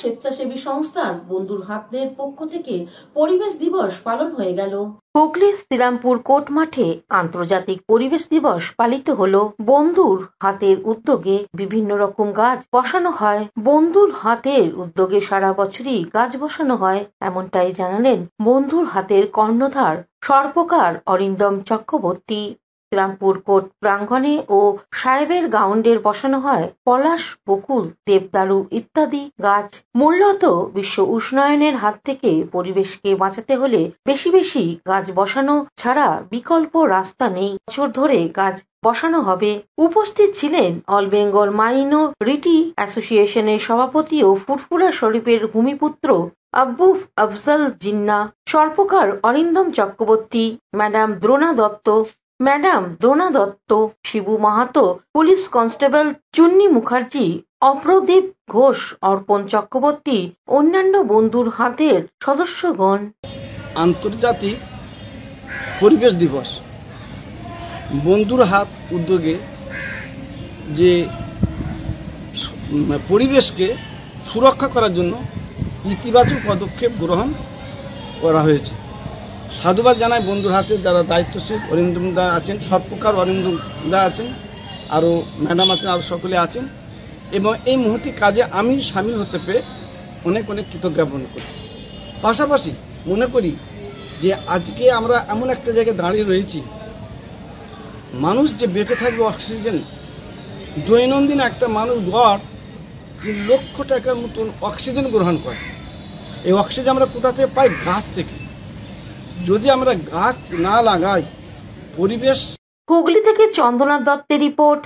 স্বেচ্ছাসেবী সংস্থার বন্ধুর হাতের পক্ষ থেকে পরিবেশ দিবস পালন হয়ে গেল। হুগলির শ্রীরামপুর কোর্ট মাঠে আন্তর্জাতিক পরিবেশ দিবস পালিত হলো। বন্ধুর হাতের উদ্যোগে বিভিন্ন রকম গাছ বসানো হয়। বন্ধুর হাতের উদ্যোগে সারা বছরই গাছ বসানো হয়, এমনটাই জানালেন বন্ধুর হাতের কর্ণধার সর্পকার অরিন্দম চক্রবর্তী। শ্রীরামপুর কোর্ট প্রাঙ্গণে ও সাহেবের গাউন্ডে বসানো হয় পলাশ, বকুল, দেবদারু ইত্যাদি গাছ। মূলত বিশ্ব উষ্ণায়নের হাত থেকে পরিবেশকে বাঁচাতে হলে বেশি বেশি গাছ বসানো ছাড়া বিকল্প রাস্তা নেই। বছর ধরে গাছ বসানো হবে। উপস্থিত ছিলেন অল বেঙ্গল মাইনরিটি অ্যাসোসিয়েশনের সভাপতি ও ফুরফুরা শরীফের ভূমিপুত্র আব্বু আফজল জিন্না, সর্পকার Arindam Chakraborty, madam Drona Dutta, Shibu Mahato, police constable Chunni Mukherjee, অপ্রদীপ ঘোষ, অর্পণ চক্রবর্তী, অন্যান্য বন্ধুর হাতের সদস্যগণ। আন্তর্জাতিক পরিবেশ দিবস বন্ধুর হাত উদ্যোগে যে পরিবেশকে সুরক্ষা করার জন্য ইতিবাচক পদক্ষেপ গ্রহণ করা হয়েছে। সাধুবাদ জানায় বন্ধুর হাতে যারা দায়িত্বশীল, অরিন্দম দা আছেন, সর্পকার অরিন্দম দা আছেন, আরও ম্যাডাম আছেন, আরও সকলে আছেন, এবং এই মুহূর্তে কাজে আমি সামিল হতে পেরে অনেক অনেক কৃতজ্ঞতা জ্ঞাপন করি। পাশাপাশি মনে করি যে আজকে আমরা এমন একটা জায়গায় দাঁড়িয়ে রয়েছি, মানুষ যে বেঁচে থাকবে অক্সিজেন, দৈনন্দিন একটা মানুষ গড় 3 লক্ষ টাকার মতন অক্সিজেন গ্রহণ করে। এই অক্সিজেন আমরা কোথা থেকে পাই? গাছ থেকে। যদি আমরা গাছ না লাগাই পরিবেশ। হুগলি থেকে চন্দ্রনাথ দত্তের রিপোর্ট।